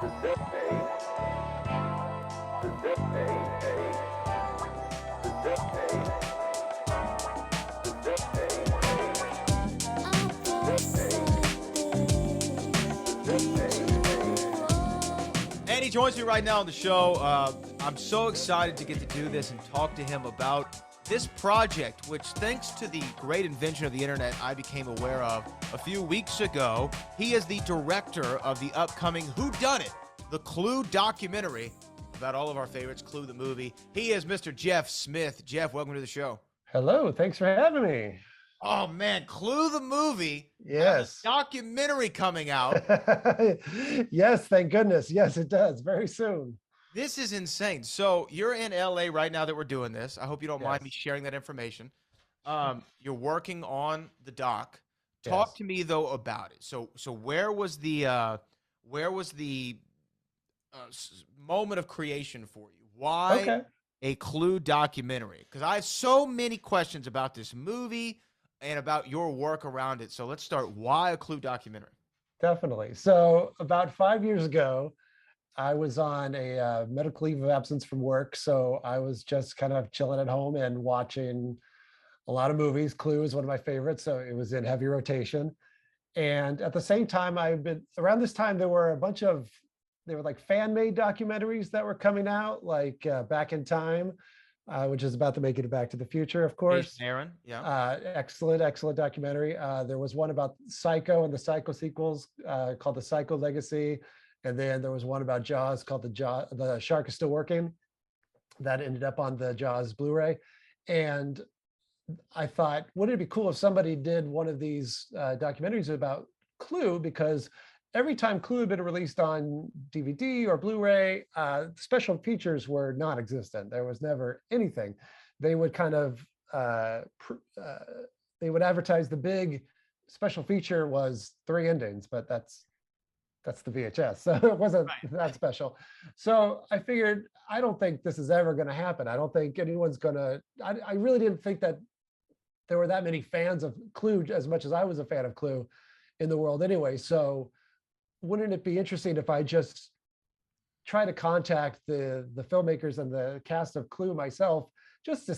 And he joins me right now on the show. I'm so excited to get to do this and talk to him about this project, which, thanks to the great invention of the internet, I became aware of a few weeks ago. He is the director of the upcoming Whodunit, the Clue documentary about all of our favorites, Clue the movie. He is Mr. Jeff Smith. Jeff, welcome to the show. Hello, thanks for having me. Oh man, Clue the movie. Yes. Documentary coming out. Yes, thank goodness. Yes, it does. Very soon. This is insane. So you're in LA right now that we're doing this. I hope you don't mind me Yes. sharing that information. You're working on the doc. Talk Yes. to me though about it. So where was the moment of creation for you? Why Okay. a Clue documentary? Because I have so many questions about this movie and about your work around it. So let's start. Why a Clue documentary? Definitely. So about 5 years ago, I was on a medical leave of absence from work. So I was just kind of chilling at home and watching a lot of movies. Clue is one of my favorites. So it was in heavy rotation. And at the same time, around this time, there were they were like fan-made documentaries that were coming out, like Back in Time, which is about the making of Back to the Future, of course. Aaron, yeah. Excellent documentary. There was one about Psycho and the Psycho sequels called The Psycho Legacy. And then there was one about Jaws called The Shark is Still Working. That ended up on the Jaws Blu-ray. And I thought, wouldn't it be cool if somebody did one of these documentaries about Clue? Because every time Clue had been released on DVD or Blu-ray, special features were non-existent. There was never anything. They would kind of, they would advertise the big special feature was 3 endings, but that's the VHS. So it wasn't that special. So I figured, I don't think this is ever going to happen. I don't think anyone's going to, I really didn't think that there were that many fans of Clue as much as I was a fan of Clue in the world anyway. So wouldn't it be interesting if I just try to contact the filmmakers and the cast of Clue myself, just to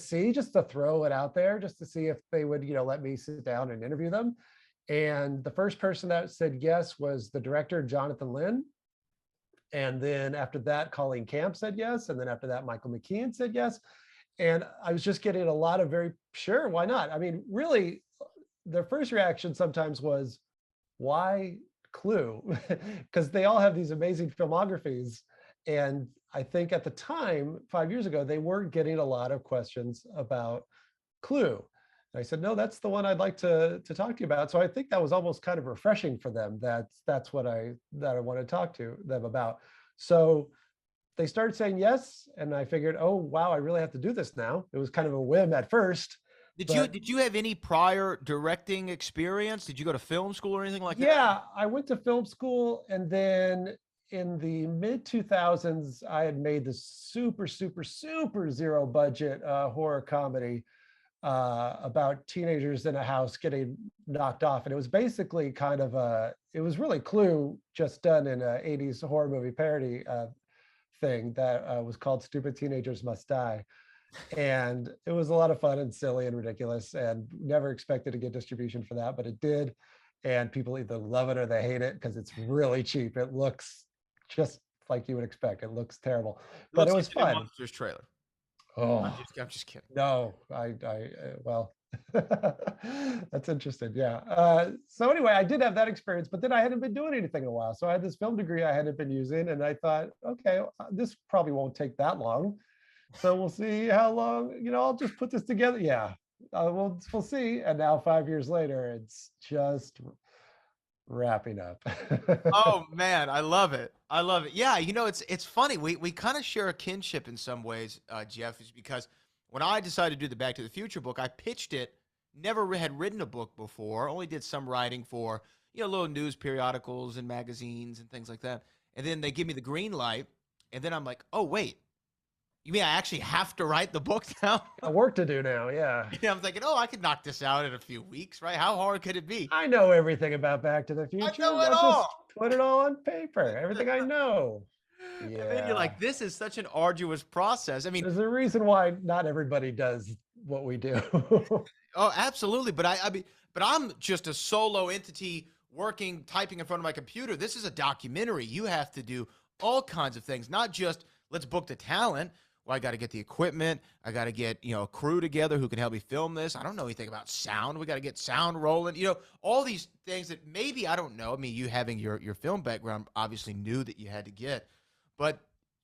throw it out there, just to see if they would, let me sit down and interview them. And the first person that said yes was the director, Jonathan Lynn. And then after that, Colleen Camp said yes. And then after that, Michael McKean said yes. And I was just getting a lot of very sure, why not? I mean, really, their first reaction sometimes was, why Clue? Because they all have these amazing filmographies. And I think at the time, 5 years ago, they weren't getting a lot of questions about Clue. And I said, no, that's the one I'd like to talk to you about. So I think that was almost kind of refreshing for them. That's what I want to talk to them about. So they started saying yes. And I figured, oh, wow, I really have to do this now. It was kind of a whim at first. Did you have any prior directing experience? Did you go to film school or anything like that? Yeah, I went to film school, and then in the mid 2000s, I had made this super zero budget horror comedy about teenagers in a house getting knocked off, and it was basically kind of it was really Clue just done in an 80s horror movie parody thing that was called Stupid Teenagers Must Die. And it was a lot of fun and silly and ridiculous, and never expected to get distribution for that, but it did. And people either love it or they hate it because it's really cheap. It looks just like you would expect. It looks terrible, but it was fun. Monsters trailer. Oh, I'm just kidding. No, well, that's interesting. Yeah. So anyway, I did have that experience, but then I hadn't been doing anything in a while. So I had this film degree I hadn't been using, and I thought, okay, this probably won't take that long. So we'll see how long, I'll just put this together. Yeah, we'll see. And now 5 years later, it's just wrapping up. Oh man, I love it. Yeah, it's funny. We kind of share a kinship in some ways, Jeff, is because when I decided to do the Back to the Future book, I pitched it, never had written a book before, only did some writing for, little news periodicals and magazines and things like that. And then they give me the green light, and then I'm like, oh wait, you mean I actually have to write the book now? Work to do now, yeah. I'm thinking, I could knock this out in a few weeks, right? How hard could it be? I know everything about Back to the Future. I know it all. Put it all on paper, everything I know. And then you're Yeah. like, this is such an arduous process. I mean, There's a reason why not everybody does what we do. oh, absolutely. But I mean, but I'm just a solo entity working, typing in front of my computer. This is a documentary. You have to do all kinds of things, not just let's book the talent. Well, I got to get the equipment. I got to get, a crew together who can help me film this. I don't know anything about sound. We got to get sound rolling, all these things that maybe I don't know. I mean, you having your film background obviously knew that you had to get, but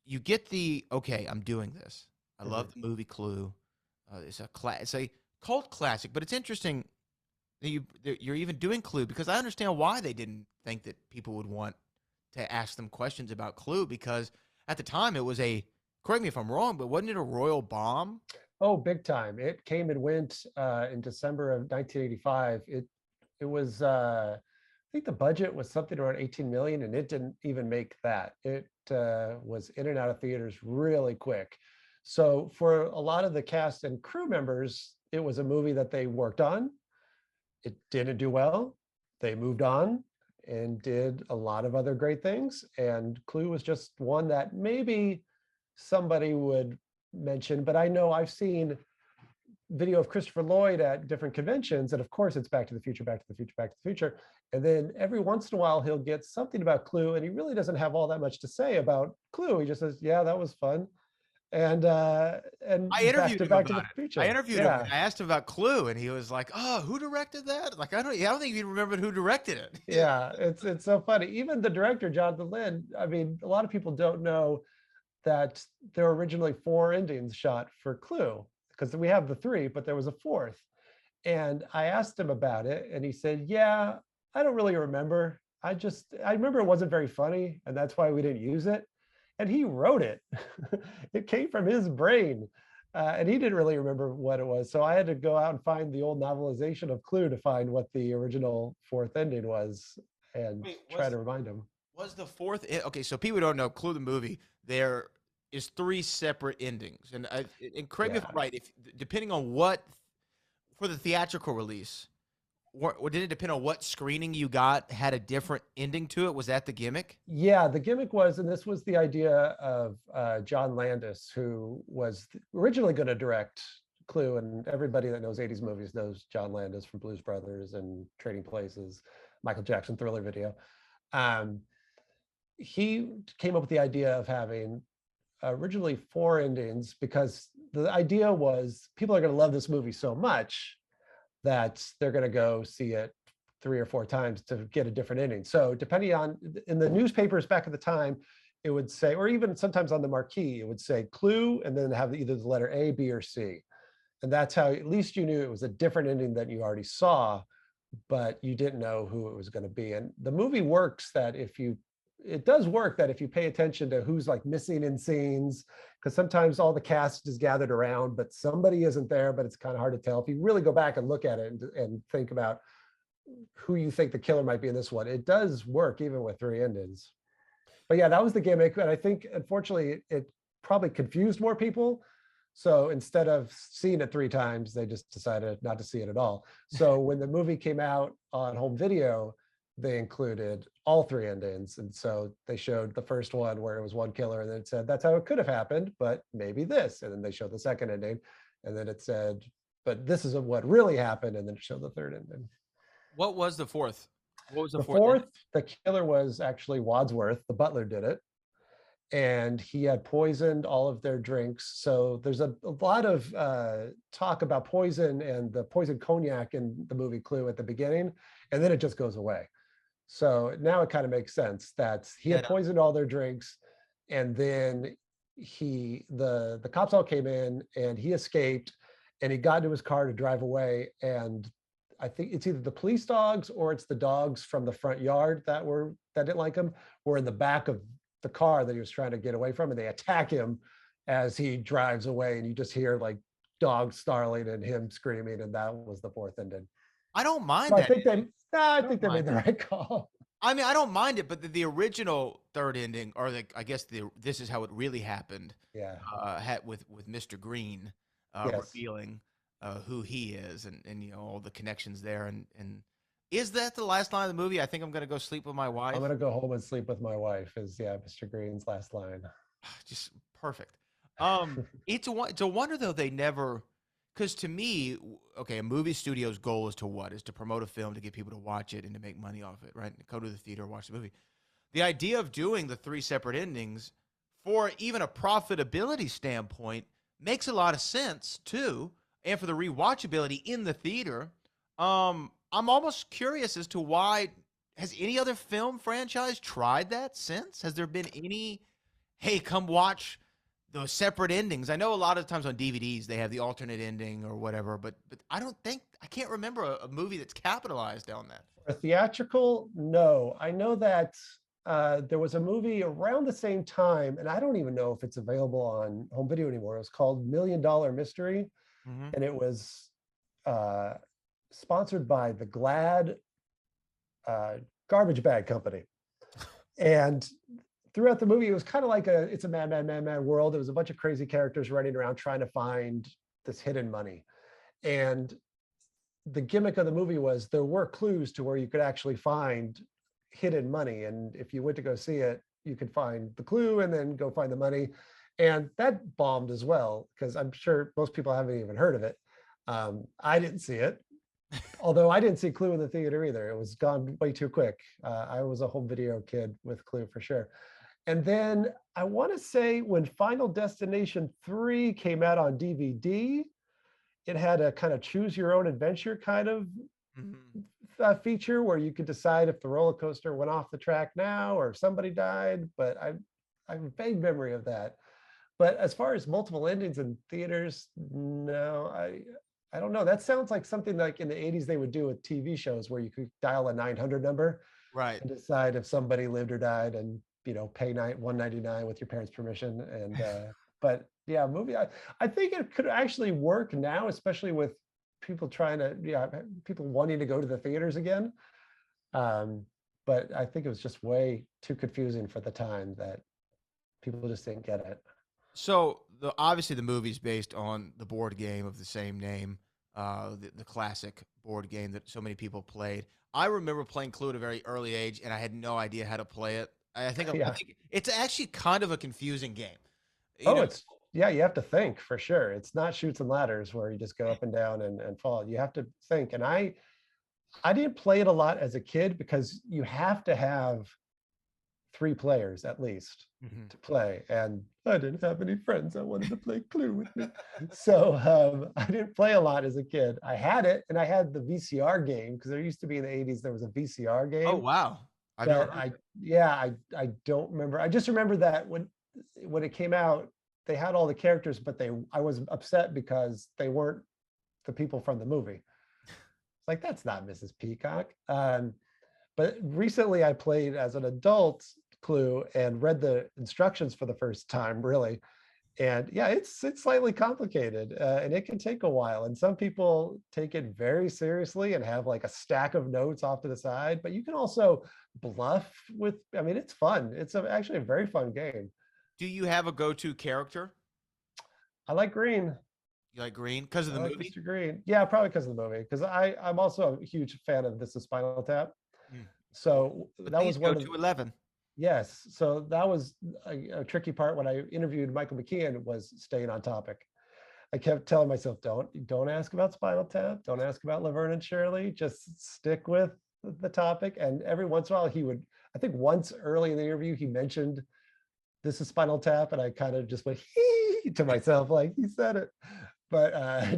you get okay, I'm doing this. I love the movie Clue. It's a cult classic, but it's interesting that you're even doing Clue, because I understand why they didn't think that people would want to ask them questions about Clue, because at the time it was correct me if I'm wrong, but wasn't it a royal bomb? Oh, big time. It came and went in December of 1985. It was I think the budget was something around 18 million, and it didn't even make that. It was in and out of theaters really quick. So for a lot of the cast and crew members, it was a movie that they worked on. It didn't do well. They moved on and did a lot of other great things. And Clue was just one that maybe somebody would mention, but I know I've seen video of Christopher Lloyd at different conventions, and of course it's Back to the Future, Back to the Future, Back to the Future. And then every once in a while he'll get something about Clue, and he really doesn't have all that much to say about Clue. He just says, "Yeah, that was fun." And I interviewed him Back to about the it. Future. I interviewed him. Yeah. And I asked him about Clue, and he was like, "Oh, who directed that?" Like, I don't think he remembered who directed it. Yeah, it's so funny. Even the director, Jonathan Lynn, I mean, a lot of people don't know that there were originally 4 endings shot for Clue, because we have the 3, but there was a 4th. And I asked him about it, and he said, "Yeah, I don't really remember. I remember it wasn't very funny, and that's why we didn't use it." And he wrote it. It came from his brain. And he didn't really remember what it was. So I had to go out and find the old novelization of Clue to find what the original 4th ending was and Wait, try to remind him. was the 4th? Okay, so people who don't know Clue the movie, there is 3 separate endings, and correct me if Yeah. I'm right. If depending on what for the theatrical release, or did it depend on what screening you got had a different ending to it? Was that the gimmick? Yeah, the gimmick was, and this was the idea of John Landis, who was originally going to direct Clue, and everybody that knows 80s movies knows John Landis from Blues Brothers and Trading Places, Michael Jackson Thriller video. Um, he came up with the idea of having originally 4 endings, because the idea was people are going to love this movie so much that they're going to go see it 3 or 4 times to get a different ending. So depending on, in the newspapers back at the time, it would say, or even sometimes on the marquee, it would say Clue, and then have either the letter A, B, or C. And that's how at least you knew it was a different ending that you already saw, but you didn't know who it was going to be. And the movie works that it does work that if you pay attention to who's like missing in scenes, because sometimes all the cast is gathered around, but somebody isn't there, but it's kind of hard to tell. If you really go back and look at it and think about who you think the killer might be in this one, it does work even with 3 endings. But yeah, that was the gimmick. And I think, unfortunately, it probably confused more people. So instead of seeing it 3 times, they just decided not to see it at all. So when the movie came out on home video, they included all 3 endings. And so they showed the first one where it was one killer, and then it said, that's how it could have happened, but maybe this. And then they showed the second ending, and then it said, but this is what really happened. And then it showed the 3rd ending. What was the 4th? What was the The 4th? 4th, the killer was actually Wadsworth. The butler did it. And he had poisoned all of their drinks. So there's a lot of talk about poison and the poison cognac in the movie Clue at the beginning, and then it just goes away. So now it kind of makes sense that he had poisoned all their drinks, and then the cops all came in, and he escaped, and he got into his car to drive away. And I think it's either the police dogs or it's the dogs from the front yard that didn't like him, were in the back of the car that he was trying to get away from, and they attack him as he drives away, and you just hear like dogs snarling and him screaming, and that was the 4th ending. I don't mind So that. I think they made the right call. I mean, I don't mind it, but the original 3rd ending, or I guess this is how it really happened. Yeah. With Mr. Green Yes. revealing who he is, and all the connections there, and Is that the last line of the movie? I think I'm gonna go sleep with my I'm wife. gonna go home and sleep with my wife is, yeah, Mr. Green's last line. Just perfect. It's a wonder though they never, because to me, okay, a movie studio's goal is to what? Is to promote a film to get people to watch it and to make money off it, right? Go to the theater, watch the movie. The idea of doing the three separate endings for even a profitability standpoint makes a lot of sense too, and for the rewatchability in the theater. I'm almost curious as to why has any other film franchise tried that since? Has there been any, hey, come watch those separate endings? I know a lot of times on DVDs they have the alternate ending or whatever, but I can't remember a movie that's capitalized on that. A theatrical, no. I know that there was a movie around the same time, and I don't even know if it's available on home video anymore. It was called Million Dollar Mystery, Hmm. and it was uh, sponsored by the Glad garbage bag company. And throughout the movie, it was kind of like it's a mad, mad, mad, mad world. There was a bunch of crazy characters running around trying to find this hidden money. And the gimmick of the movie was there were clues to where you could actually find hidden money. And if you went to go see it, you could find the clue and then go find the money. And that bombed as well, because I'm sure most people haven't even heard of it. I didn't see it, although I didn't see Clue in the theater either. It was gone way too quick. I was a home video kid with Clue for sure. And then I want to say when Final Destination 3 came out on DVD, it had a kind of choose your own adventure kind of feature where you could decide if the roller coaster went off the track now or somebody died. But I have a vague memory of that. But as far as multiple endings in theaters, no, I don't know. That sounds like something like in the 80s they would do with TV shows where you could dial a 900 number Right. and decide if somebody lived or died, and pay $199 with your parents' permission. And but yeah, movie. I think it could actually work now, especially with people trying to people wanting to go to the theaters again. But I think it was just way too confusing for the time that people just didn't get it. So obviously the movie's based on the board game of the same name, the classic board game that so many people played. I remember playing Clue at a very early age, and I had no idea how to play it. I Yeah. think it's actually kind of a confusing game. You Oh, know, it's yeah, you have to think for sure. It's not shoots and ladders where you just go up and down and fall. You have to think. And I didn't play it a lot as a kid because you have to have 3 players at least Mhm. to play. And I didn't have any friends that wanted to play Clue with me. So I didn't play a lot as a kid. I had it, and I had the VCR game because there used to be in the 80s, there was a VCR Oh game wow, I've never that heard of it. I don't remember. I just remember that when it came out, they had all the characters, but I was upset because they weren't the people from the movie. It's like, that's not Mrs. Peacock. But recently I played as an adult Clue and read the instructions for the first time, really. And yeah, it's slightly complicated, and it can take a while. And some people take it very seriously and have like a stack of notes off to the side. But you can also bluff with. I mean, it's fun. It's actually a very fun game. Do you have a go-to character? I like Green. You like Green because of I the like movie? Mr. Green. Yeah, probably because of the movie. Because I'm also a huge fan of This Is Spinal Tap. Mm. So But that these was go one of to 11. yes. So that was a tricky part when I interviewed Michael McKean, was staying on topic. I kept telling myself, don't ask about Spinal Tap, don't ask about Laverne and Shirley, just stick with the topic. And every once in a while he would, I think once early in the interview he mentioned This Is Spinal Tap, and I kind of just went to myself like he said it, but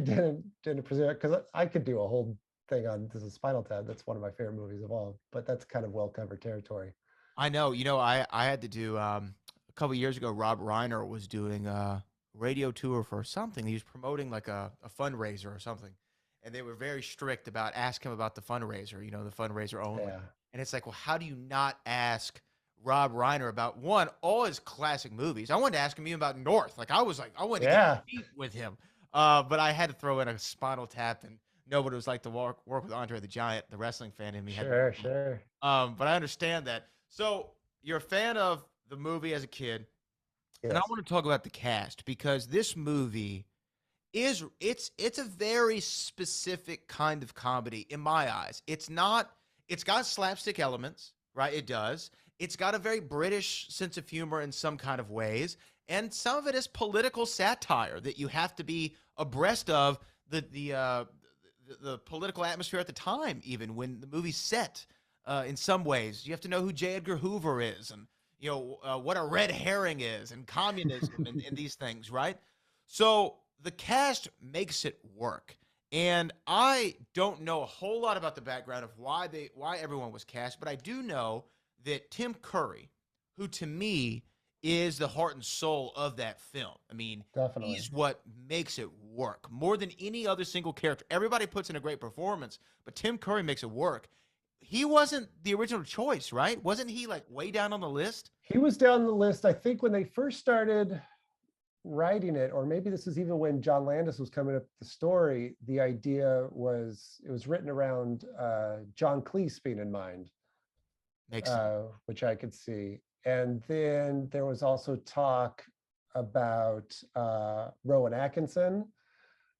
didn't pursue it because I could do a whole thing on This Is Spinal Tap. That's one of my favorite movies of all, but that's kind of well covered territory. I know. I had to do a couple years ago. Rob Reiner was doing a radio tour for something. He was promoting like a fundraiser or something, and they were very strict about asking him about the fundraiser. The fundraiser only. Yeah. And it's like, well, how do you not ask Rob Reiner about one all his classic movies? I wanted to ask him even about North. Like I wanted to get Yeah. deep with him. But I had to throw in a Spinal Tap, and nobody was like to work with Andre the Giant, the wrestling fan in me. Had Sure, sure. but I understand that. So you're a fan of the movie as a kid, and I Yes. want to talk about the cast because this movie it's a very specific kind of comedy in my eyes. It's not It's got slapstick elements, right? It does. It's got a very British sense of humor in some kind of ways, and some of it is political satire that you have to be abreast of the political atmosphere at the time, even when the movie's set. In some ways, you have to know who J. Edgar Hoover is, and what a red herring is, and communism, and these things, right? So the cast makes it work. And I don't know a whole lot about the background of why everyone was cast, but I do know that Tim Curry, who to me is the heart and soul of that film. I mean, Definitely. he's what makes it work more than any other single character. Everybody puts in a great performance, but Tim Curry makes it work. He wasn't the original choice, right? Wasn't he like way down on the list? He was down the list. I think when they first started writing it, or maybe this is even when John Landis was coming up with the story, the idea was it was written around John Cleese being in mind, Makes sense. which I could see. And then there was also talk about Rowan Atkinson,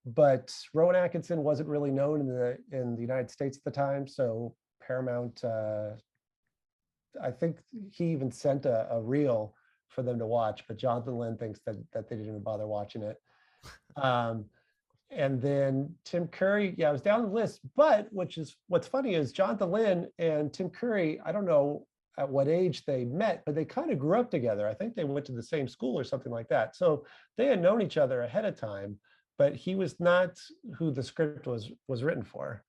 but Rowan Atkinson wasn't really known in the United States at the time. So Paramount, I think he even sent a reel for them to watch, but Jonathan Lynn thinks that they didn't even bother watching it. And then Tim Curry, yeah, I was down the list, but what's funny is Jonathan Lynn and Tim Curry, I don't know at what age they met, but they kind of grew up together. I think they went to the same school or something like that. So they had known each other ahead of time, but he was not who the script was written for.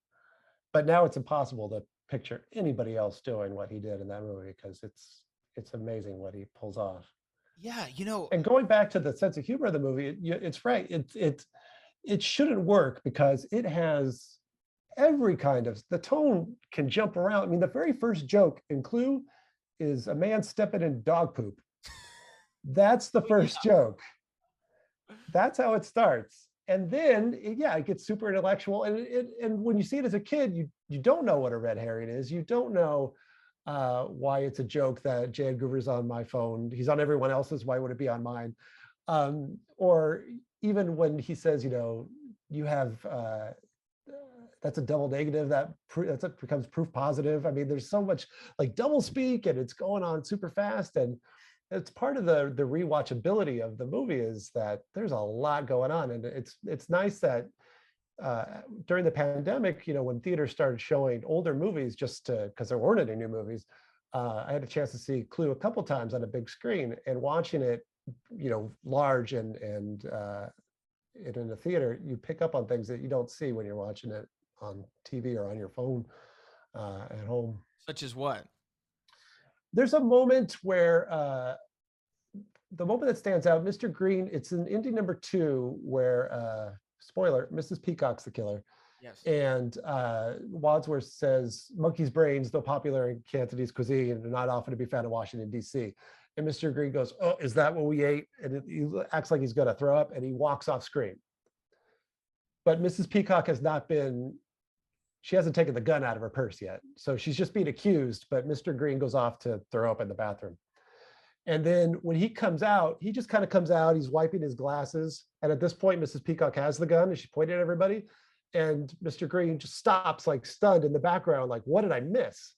But now it's impossible to picture anybody else doing what he did in that movie, because it's amazing what he pulls off. Yeah, And going back to the sense of humor of the movie, it's right. It shouldn't work because it has every kind of, the tone can jump around. I mean, the very first joke in Clue is a man stepping in dog poop. That's the first joke. That's how it starts. And then, it gets super intellectual. And when you see it as a kid, you don't know what a red herring is. You don't know why it's a joke that J. Edgar Hoover's on my phone. He's on everyone else's. Why would it be on mine? Or even when he says, you have, that's a double negative, that becomes proof positive. I mean, there's so much like double speak, and it's going on super fast. And it's part of the rewatchability of the movie is that there's a lot going on. And it's nice that during the pandemic, when theaters started showing older movies, just because there weren't any new movies, I had a chance to see Clue a couple times on a big screen, and watching it, large and in a theater, you pick up on things that you don't see when you're watching it on TV or on your phone at home. Such as what? There's a moment where the moment that stands out, Mr. Green, it's in ending number 2 where spoiler, Mrs. Peacock's the killer. Yes. And Wadsworth says, monkey's brains, though popular in Cantonese cuisine, are not often to be found in Washington, D.C. And Mr. Green goes, oh, is that what we ate? And he acts like he's going to throw up, and he walks off screen. But Mrs. Peacock she hasn't taken the gun out of her purse yet. So she's just being accused, but Mr. Green goes off to throw up in the bathroom. And then when he comes out, he just kind of comes out, he's wiping his glasses. And at this point, Mrs. Peacock has the gun and she's pointing at everybody. And Mr. Green just stops, like stunned in the background, like, what did I miss?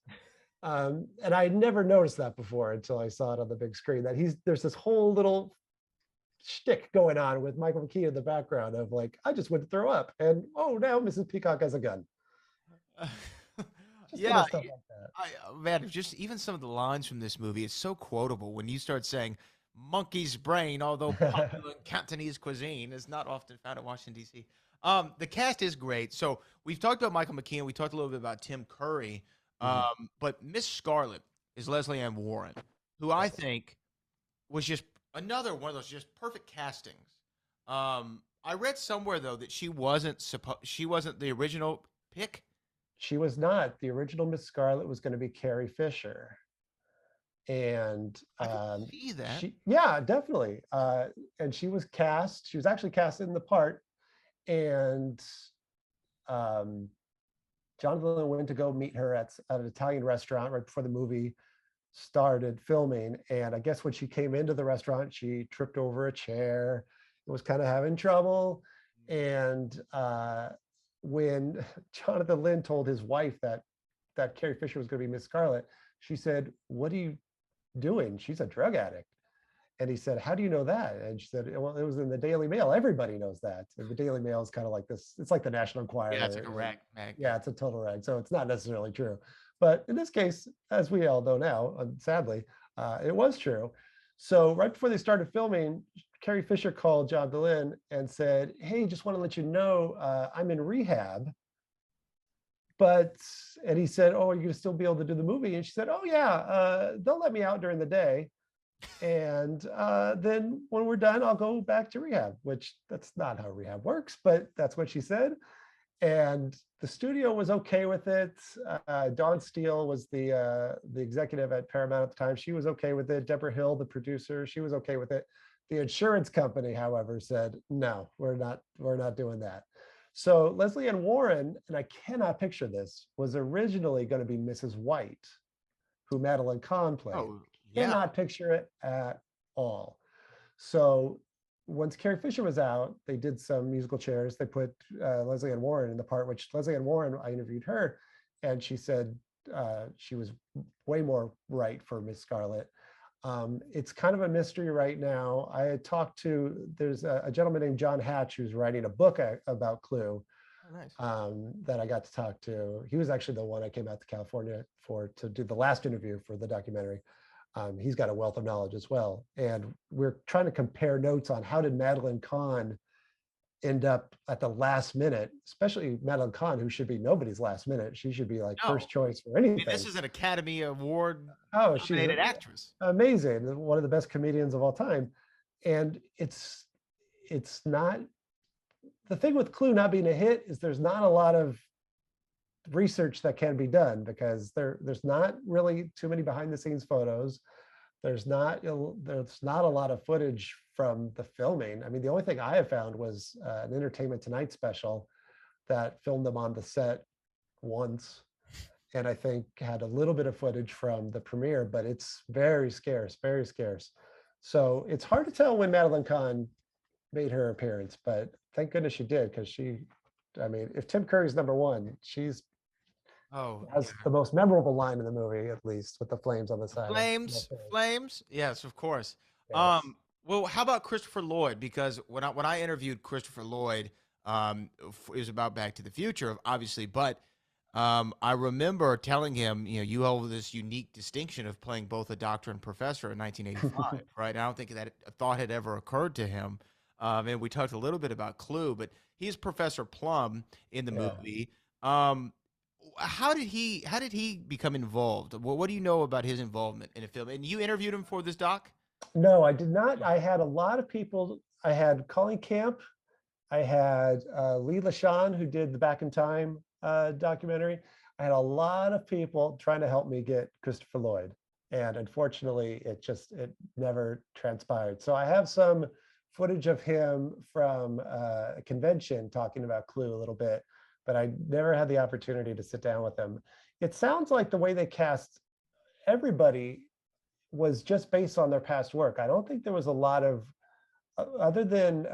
And I never noticed that before until I saw it on the big screen, that there's this whole little shtick going on with Michael McKean in the background of like, I just went to throw up. And oh, now Mrs. Peacock has a gun. Yeah, stuff like that. man, just even some of the lines from this movie, it's so quotable when you start saying monkey's brain, although popular in Cantonese cuisine, is not often found in Washington, D.C. The cast is great. So we've talked about Michael McKean. We talked a little bit about Tim Curry. But Miss Scarlet is Lesley Ann Warren, who I think was just another one of those just perfect castings. I read somewhere, though, that she wasn't the original pick. She was not. The original Miss Scarlet was going to be Carrie Fisher. And I can see that. yeah, definitely. And she was cast. She was actually cast in the part. And Jonathan Lynn went to go meet her at an Italian restaurant right before the movie started filming. And I guess when she came into the restaurant, she tripped over a chair and was kind of having trouble. And when Jonathan Lynn told his wife that that Carrie Fisher was going to be Miss Scarlet, she said, "What are you doing? She's a drug addict." And he said, "How do you know that?" And she said, "Well, it was in the Daily Mail. Everybody knows that." And the Daily Mail is kind of like this. It's like the National Enquirer. Yeah, it's like a rag. Yeah, it's a total rag. So it's not necessarily true. But in this case, as we all know now, sadly, it was true. So right before they started filming, Carrie Fisher called John Lynn and said, "Hey, just want to let you know I'm in rehab." And he said, "Oh, are you going to still be able to do the movie?" And she said, "Oh, yeah, they'll let me out during the day. And then when we're done, I'll go back to rehab," which that's not how rehab works, but that's what she said. And the studio was okay with it. Dawn Steele was the executive at Paramount at the time. She was okay with it. Debra Hill, the producer, she was okay with it. The insurance company, however, said, "No, we're not doing that." So Lesley Ann Warren, and I cannot picture this, was originally going to be Mrs. White, who Madeline Kahn played. Oh, yeah. Cannot picture it at all. So once Carrie Fisher was out, they did some musical chairs. They put Lesley Ann Warren in the part, which Lesley Ann Warren, I interviewed her, and she said she was way more right for Miss Scarlet. It's kind of a mystery right now. I had talked to, there's a gentleman named John Hatch who's writing a book about Clue. Oh, nice. That I got to talk to. He was actually the one I came out to California to do the last interview for the documentary. He's got a wealth of knowledge as well. And we're trying to compare notes on how did Madeline Kahn end up at the last minute, especially Madeline Kahn, who should be nobody's last minute. She should be like first choice for anything. I mean, this is an Academy Award she's nominated actress. Amazing. One of the best comedians of all time. And it's not, the thing with Clue not being a hit is there's not a lot of research that can be done because there's not really too many behind the scenes photos. There's not a lot of footage from the filming. I mean, the only thing I have found was an Entertainment Tonight special that filmed them on the set once, and I think had a little bit of footage from the premiere, but it's very scarce, very scarce. So it's hard to tell when Madeline Kahn made her appearance, but thank goodness she did, because I mean, if Tim Curry's number one, she's has the most memorable line in the movie, at least, with the flames on the side. Flames. Yes, of course. Yes. Well, how about Christopher Lloyd? Because when I interviewed Christopher Lloyd, it was about Back to the Future, obviously, but I remember telling him, you hold this unique distinction of playing both a doctor and professor in 1985, right? And I don't think that thought had ever occurred to him. And we talked a little bit about Clue, but he's Professor Plum in the movie. How did he become involved? What do you know about his involvement in a film? And you interviewed him for this doc? No, I did not. I had a lot of people. I had Colleen Camp. I had Lee LaShawn, who did the Back in Time documentary. I had a lot of people trying to help me get Christopher Lloyd. And unfortunately, it never transpired. So I have some footage of him from a convention talking about Clue a little bit, but I never had the opportunity to sit down with him. It sounds like the way they cast everybody was just based on their past work. I don't think there was a lot of, other than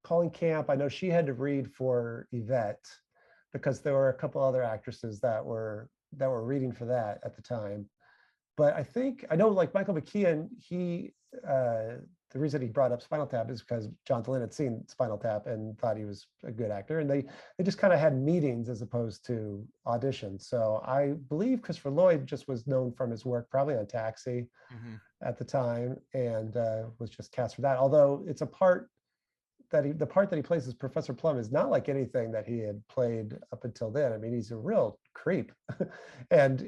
Colleen Camp, I know she had to read for Yvette because there were a couple other actresses that were reading for that at the time. But I know like Michael McKean, the reason he brought up Spinal Tap is because Jonathan Lynn had seen Spinal Tap and thought he was a good actor. And they just kind of had meetings as opposed to auditions. So I believe Christopher Lloyd just was known from his work probably on Taxi at the time, and was just cast for that. Although it's the part that he plays as Professor Plum is not like anything that he had played up until then. I mean, he's a real creep. And,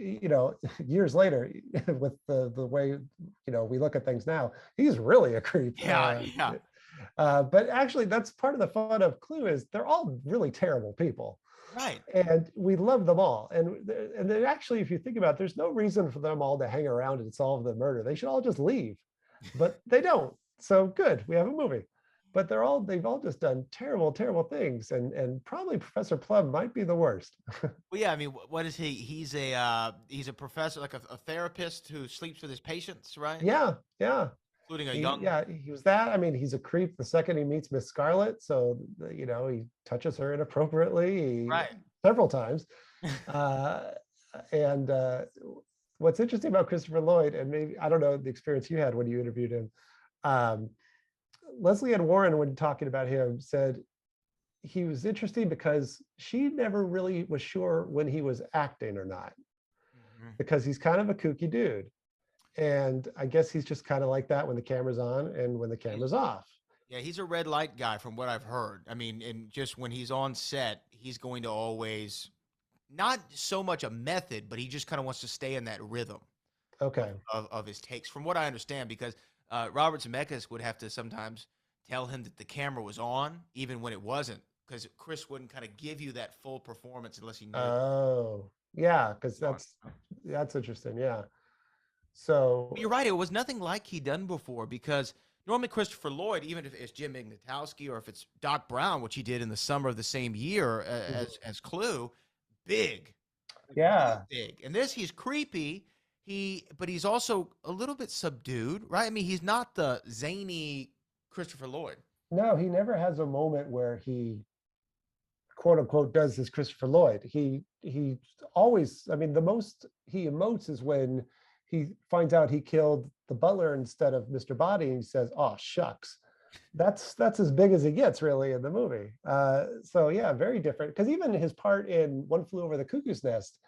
years later, with the way, we look at things now, he's really a creep. But actually, that's part of the fun of Clue is they're all really terrible people. Right. And we love them all. And actually, if you think about it, there's no reason for them all to hang around and solve the murder. They should all just leave. But they don't. So good, we have a movie. But they've all just done terrible, terrible things. And probably Professor Plum might be the worst. Well, yeah, I mean, what is he? He's a professor, like a therapist who sleeps with his patients, right? Yeah. Including a young. Yeah, he was that. I mean, he's a creep the second he meets Miss Scarlet. So, he touches her inappropriately several times. And what's interesting about Christopher Lloyd, and maybe, I don't know the experience you had when you interviewed him, um, Lesley Ann Warren, when talking about him, said he was interesting because she never really was sure when he was acting or not, because he's kind of a kooky dude. And I guess he's just kind of like that when the camera's on and when the camera's off. Yeah, he's a red light guy from what I've heard. I mean, and just when he's on set, he's going to always, not so much a method, but he just kind of wants to stay in that rhythm Okay. of his takes, from what I understand, because Robert Zemeckis would have to sometimes tell him that the camera was on, even when it wasn't, because Chris wouldn't kind of give you that full performance unless he knew. Oh, yeah, because that's interesting. Yeah. So But you're right. It was nothing like he'd done before, because normally Christopher Lloyd, even if it's Jim Ignatowski or if it's Doc Brown, which he did in the summer of the same year as Clue, big, yeah, big. And this, he's creepy. But he's also a little bit subdued, right? I mean, he's not the zany Christopher Lloyd. no, he never has a moment where he quote unquote does this Christopher Lloyd. He always, I mean, the most he emotes is when he finds out he killed the butler instead of Mr. Body, and he says, "Oh shucks." That's as big as it gets, really, in the movie. So yeah, very different. Because even his part in One Flew Over the Cuckoo's Nest,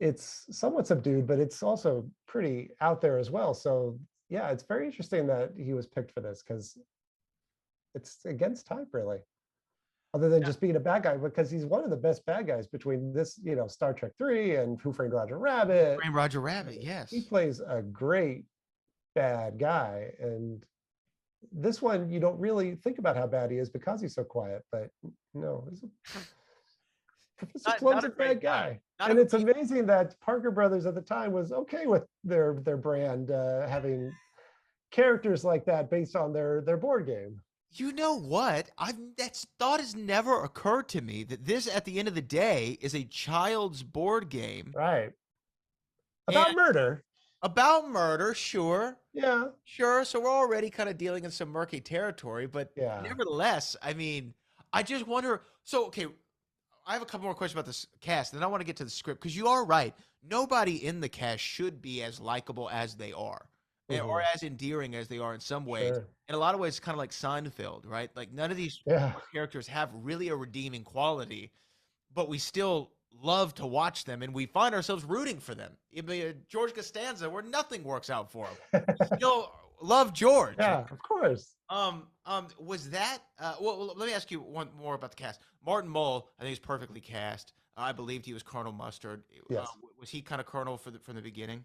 it's somewhat subdued, but it's also pretty out there as well. So yeah, it's very interesting that he was picked for this, because it's against type, really, other than just being a bad guy, because he's one of the best bad guys between this, Star Trek 3 and Who Framed Roger Rabbit. Framed Roger Rabbit, yes. He plays a great bad guy. And this one, you don't really think about how bad he is because he's so quiet, but no, he's Professor Plum's a bad guy. And it's amazing that Parker Brothers at the time was okay with their brand having characters like that based on their board game. You know what? That thought has never occurred to me, that this, at the end of the day, is a child's board game. Right. About murder. About murder, sure. Yeah. Sure. So we're already kind of dealing in some murky territory, but yeah, nevertheless, I mean, I just wonder. So, okay, I have a couple more questions about this cast, and then I want to get to the script, because you are right. Nobody in the cast should be as likable as they are, or as endearing as they are in some ways. Sure. In a lot of ways, it's kind of like Seinfeld, right? Like, none of these characters have really a redeeming quality, but we still love to watch them, and we find ourselves rooting for them. George Costanza, where nothing works out for him, still love George. Yeah, of course. Was that? Well, let me ask you one more about the cast. Martin Mull, I think, is perfectly cast. I believed he was Colonel Mustard. Yes. Was he kind of Colonel from the beginning?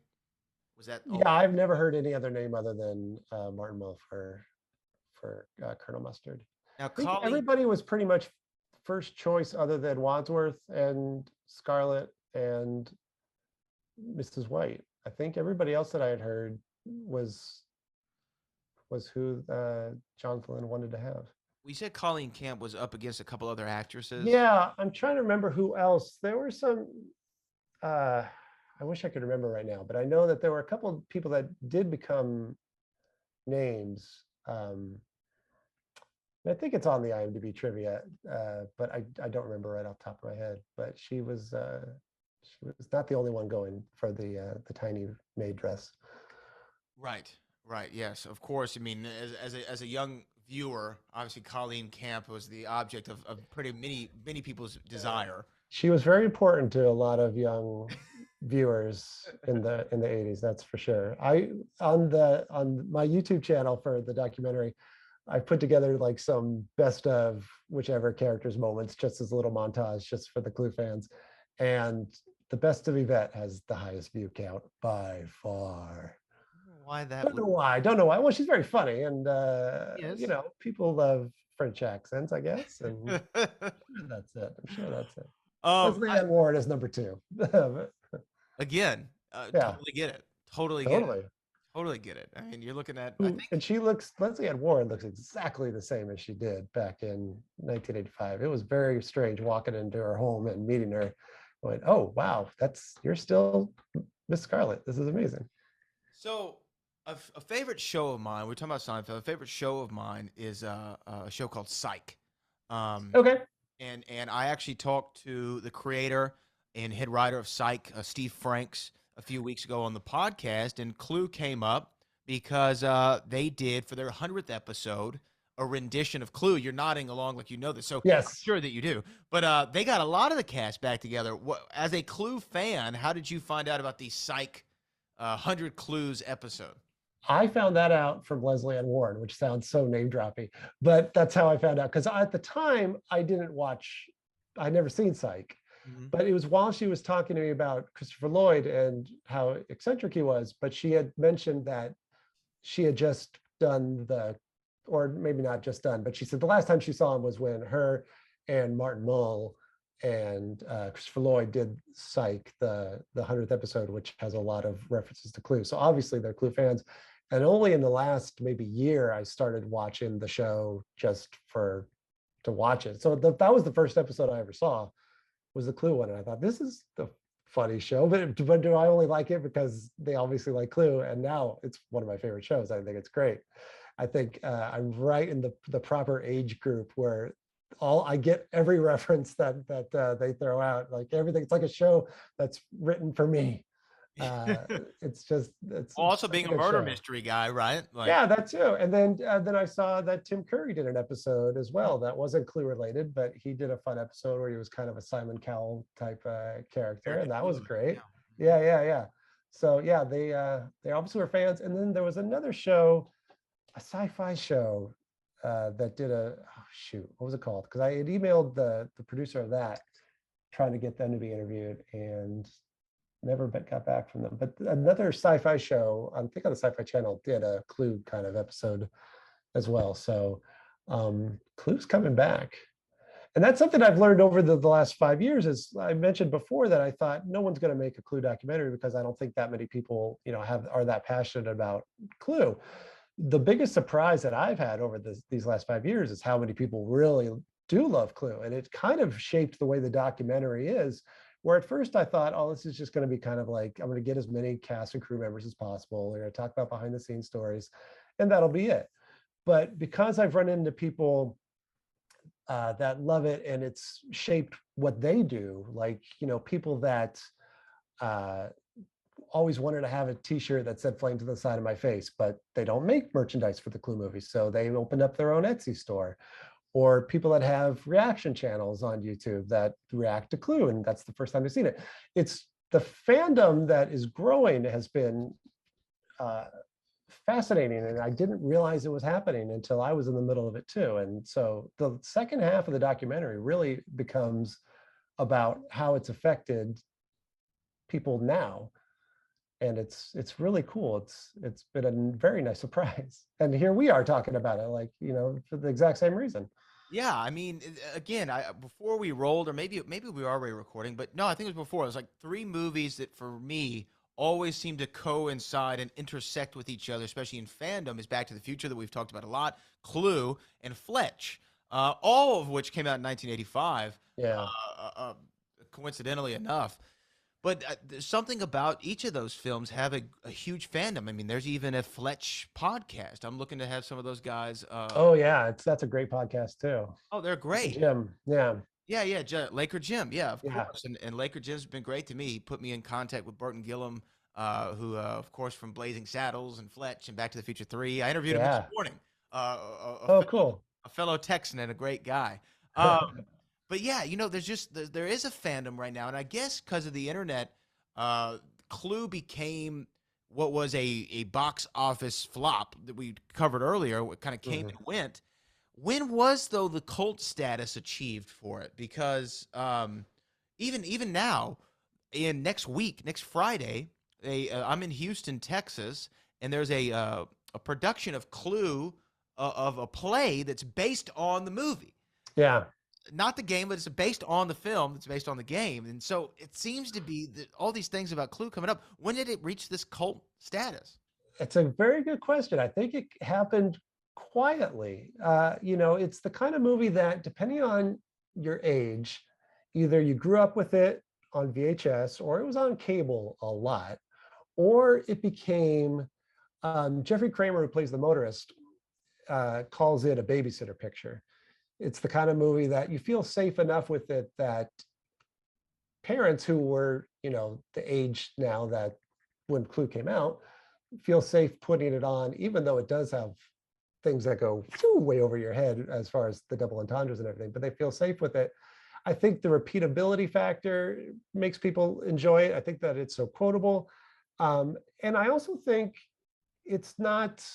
Was that? Yeah, I've never heard any other name other than Martin Mull for Colonel Mustard. Now, everybody was pretty much first choice, other than Wadsworth and Scarlett and Mrs. White. I think everybody else that I had heard was who Jonathan Lynn wanted to have. We said Colleen Camp was up against a couple other actresses. Yeah, I'm trying to remember who else. There were some. I wish I could remember right now, but I know that there were a couple of people that did become names. I think it's on the IMDb trivia, but I don't remember right off the top of my head. But she was not the only one going for the tiny maid dress. Right. Yes, of course. I mean, as a young viewer, obviously Colleen Camp was the object of pretty many people's desire. She was very important to a lot of young viewers in the 80s, that's for sure. On my YouTube channel for the documentary, I put together like some best of whichever character's moments, just as a little montage, just for the Clue fans. And the best of Yvette has the highest view count by far. Why that? Don't know why. Well, she's very funny, and people love French accents, I guess. And that's it. I'm sure that's it. Lesley Ann Warren is number 2. Again, totally get it. Totally get it. I mean, you're looking at, Lesley Ann Warren looks exactly the same as she did back in 1985. It was very strange walking into her home and meeting her, going, "Oh, wow, you're still Miss Scarlett. This is amazing." So, a favorite show of mine, we're talking about Seinfeld, a favorite show of mine is a show called Psych. Okay. And I actually talked to the creator, and head writer of Psych, Steve Franks, a few weeks ago on the podcast, and Clue came up because they did for their 100th episode a rendition of Clue. You're nodding along like you know this, so I'm Yes. sure that you do. But they got a lot of the cast back together. As a Clue fan, how did you find out about the Psych 100 Clues episode? I found that out from Lesley Ann Warren, which sounds so name droppy, but that's how I found out. Because at the time, I didn't watch, I'd never seen Psych, Mhm. but it was while she was talking to me about Christopher Lloyd and how eccentric he was. But she had mentioned that she had just done or maybe not just done, but she said the last time she saw him was when her and Martin Mull and Christopher Lloyd did Psych, the 100th episode, which has a lot of references to Clue. So obviously they're Clue fans. And only in the last maybe year, I started watching the show just to watch it. So that was the first episode I ever saw, was the Clue one. And I thought, this is the funny show, but do I only like it because they obviously like Clue? And now it's one of my favorite shows. I think it's great. I think I'm right in the proper age group where I get every reference that they throw out, like everything. It's like a show that's written for me. It's Also, such being a a good murder show. mystery guy, right? Like, Yeah, that too. And then I saw that Tim Curry did an episode as well that wasn't Clue related, but he did a fun episode where he was kind of a Simon Cowell type character, American and that was Clue, great. yeah. Mhm. Yeah. So yeah, they obviously were fans. And then there was another show, a sci-fi show that did what was it called? Because I had emailed the producer of that, trying to get them to be interviewed, and never got back from them. But another sci-fi show, I think on the Sci-Fi Channel, did a Clue kind of episode as well. So Clue's coming back. And that's something I've learned over the last 5 years. As I mentioned before, that I thought no one's going to make a Clue documentary because I don't think that many people, are that passionate about Clue. The biggest surprise that I've had over these last 5 years is how many people really do love Clue. And it kind of shaped the way the documentary is, where at first I thought, oh, this is just going to be kind of like, I'm going to get as many cast and crew members as possible. We're going to talk about behind the scenes stories, and that'll be it. But because I've run into people that love it, and it's shaped what they do, like, people that always wanted to have a t-shirt that said "Flame to the Side of My Face," but they don't make merchandise for the Clue movies. So they opened up their own Etsy store. Or people that have reaction channels on YouTube that react to Clue, and that's the first time they've seen it. It's the fandom that is growing has been fascinating, and I didn't realize it was happening until I was in the middle of it too. And so the second half of the documentary really becomes about how it's affected people now, and it's really cool. It's been a very nice surprise, and here we are talking about it, like, for the exact same reason. Yeah, I mean, again, before we rolled, or maybe we were already recording, but no, I think it was before. It was like three movies that for me always seem to coincide and intersect with each other, especially in fandom. Is Back to the Future, that we've talked about a lot, Clue, and Fletch, all of which came out in 1985. Yeah. Coincidentally enough. But there's something about each of those films have a huge fandom. I mean, there's even a Fletch podcast. I'm looking to have some of those guys. Oh yeah, that's a great podcast too. Oh, they're great. Jim, yeah. Yeah. Laker Jim. Yeah, of Yeah. course. And Laker Jim's been great to me. He put me in contact with Burton Gillum, who, of course, from Blazing Saddles and Fletch and Back to the Future 3. I interviewed him this Yeah. morning. Oh, cool. A fellow Texan and a great guy. But yeah, there is a fandom right now, and I guess because of the internet, Clue became what was a box office flop that we covered earlier. What kind of came and went. When was, though, the cult status achieved for it? Because even now, next week, next Friday, I'm in Houston, Texas, and there's a production of Clue, of a play that's based on the movie. Yeah. Not the game, but it's based on the film. It's based on the game. And so it seems to be that all these things about Clue coming up. When did it reach this cult status? It's a very good question. I think it happened quietly. It's the kind of movie that, depending on your age, either you grew up with it on VHS, or it was on cable a lot, or it became, Jeffrey Kramer, who plays the motorist, calls it a babysitter picture. It's the kind of movie that you feel safe enough with it that parents who were, the age now that when Clue came out, feel safe putting it on, even though it does have things that go way over your head as far as the double entendres and everything, but they feel safe with it. I think the repeatability factor makes people enjoy it. I think that it's so quotable. And I also think it's not,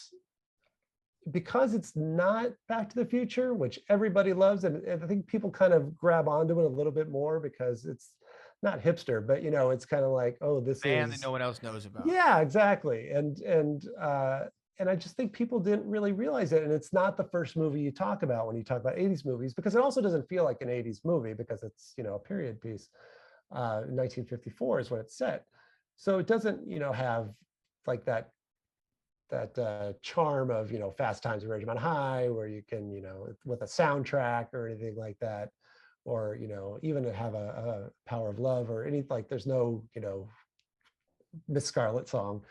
because it's not Back to the Future, which everybody loves, and I think people kind of grab onto it a little bit more because it's not hipster, but it's kind of like, oh, this Band that is, no one else knows about. yeah, exactly. And I just think people didn't really realize it. And it's not the first movie you talk about when you talk about 80s movies, because it also doesn't feel like an 80s movie because it's, a period piece. 1954 is when it's set. So it doesn't, have like that charm of, Fast Times at Ridgemont High, where you can, with a soundtrack or anything like that, or, even have a Power of Love or any, like, there's no, Miss Scarlet song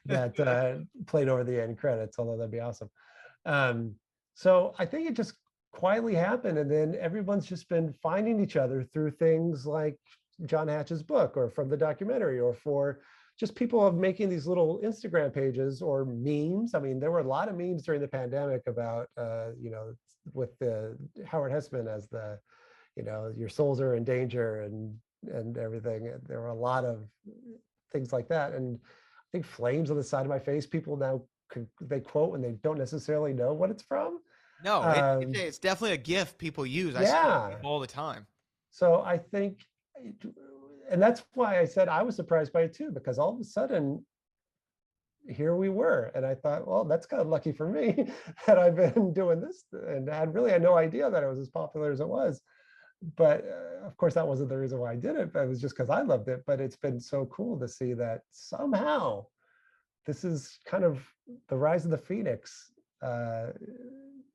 that played over the end credits, although that'd be awesome. So I think it just quietly happened, and then everyone's just been finding each other through things like John Hatch's book, or from the documentary, or for just people of making these little Instagram pages or memes. I mean, there were a lot of memes during the pandemic about, with the Howard Hessman as the, your souls are in danger and everything. There were a lot of things like that. And I think flames on the side of my face, people now they quote when they don't necessarily know what it's from. No, it's definitely a GIF people use. I see it all the time. So I think, and that's why I said I was surprised by it too, because all of a sudden, here we were. And I thought, well, that's kind of lucky for me that I've been doing this, and I really had no idea that it was as popular as it was. But of course, that wasn't the reason why I did it. But it was just because I loved it. But it's been so cool to see that somehow this is kind of the rise of the Phoenix.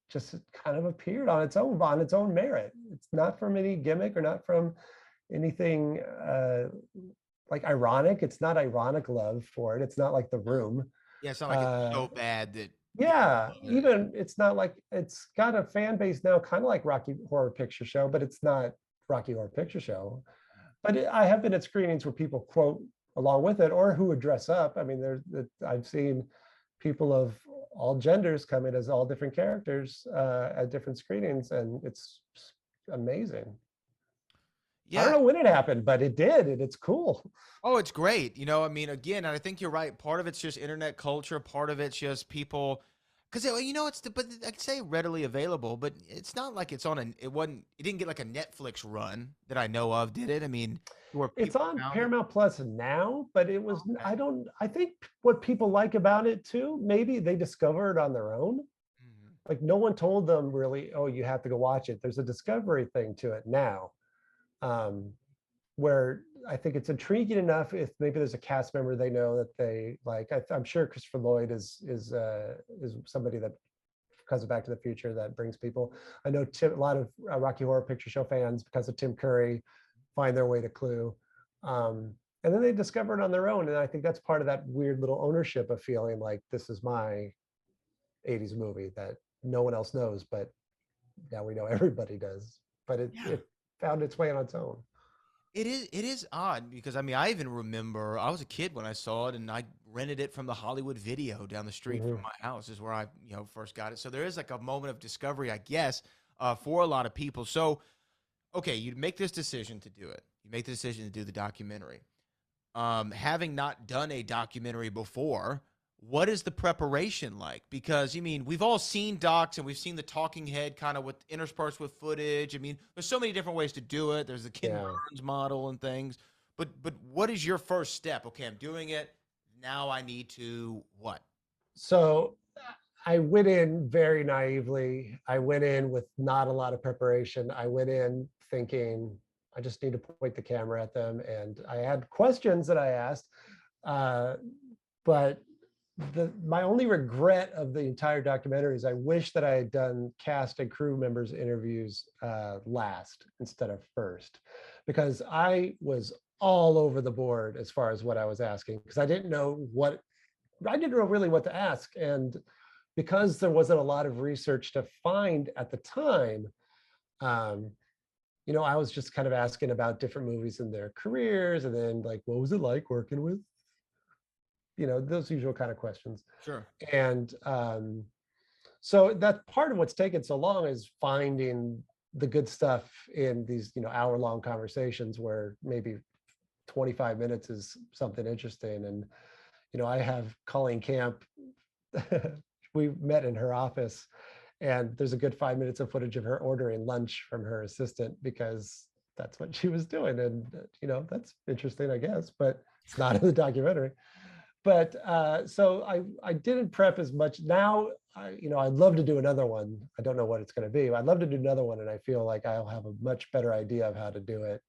Just kind of appeared on its own merit. It's not from any gimmick or not from anything like ironic. It's not ironic love for it. It's not like The Room. Yeah, it's not like it's so bad that. Yeah, even it's not like, it's got a fan base now, kind of like Rocky Horror Picture Show, but it's not Rocky Horror Picture Show. But I have been at screenings where people quote along with it, or who would dress up. I mean, I've seen people of all genders come in as all different characters at different screenings, and it's amazing. Yeah. I don't know when it happened, but it did, and it's cool. Oh, it's great. I mean, again, and I think you're right. Part of it's just internet culture. Part of it's just people, because but I'd say readily available, but it's not like it's on it didn't get like a Netflix run that I know of, did it? I mean, it's on Paramount Plus now, but it was, okay. I think what people like about it too, maybe they discover it on their own. Mm-hmm. Like, no one told them really, oh, you have to go watch it. There's a discovery thing to it now. Where I think it's intriguing enough if maybe there's a cast member they know that they like. I'm sure Christopher Lloyd is somebody that, because of Back to the Future, that brings people. I know a lot of Rocky Horror Picture Show fans, because of Tim Curry, find their way to Clue, and then they discover it on their own. And I think that's part of that weird little ownership of feeling like this is my 80s movie that no one else knows, but now we know everybody does. But it found its way on its own. It is odd, because I mean, I even remember I was a kid when I saw it, and I rented it from the Hollywood Video down the street from my house is where I first got it. So there is like a moment of discovery, I guess, for a lot of people. So, okay, you make this decision to do it. You make the decision to do the documentary. Having not done a documentary before, what is the preparation like? Because, we've all seen docs, and we've seen the talking head kind of with interspersed with footage. I mean, there's so many different ways to do it. There's the Ken Burns model and things. But what is your first step? Okay, I'm doing it. Now I need to what? So I went in very naively. I went in with not a lot of preparation. I went in thinking I just need to point the camera at them. And I had questions that I asked, but my only regret of the entire documentary is I wish that I had done cast and crew members interviews last instead of first, because I was all over the board as far as what I was asking, because I didn't know really what to ask. And because there wasn't a lot of research to find at the time, I was just kind of asking about different movies in their careers, and then like, what was it like working with, those usual kind of questions. Sure. And so that's part of what's taken so long, is finding the good stuff in these, hour-long conversations where maybe 25 minutes is something interesting. And, I have Colleen Camp. We met in her office, and there's a good 5 minutes of footage of her ordering lunch from her assistant, because that's what she was doing. And, that's interesting, I guess, but it's not in the documentary. But so I didn't prep as much. Now, I'd love to do another one. I don't know what it's going to be. I'd love to do another one, and I feel like I'll have a much better idea of how to do it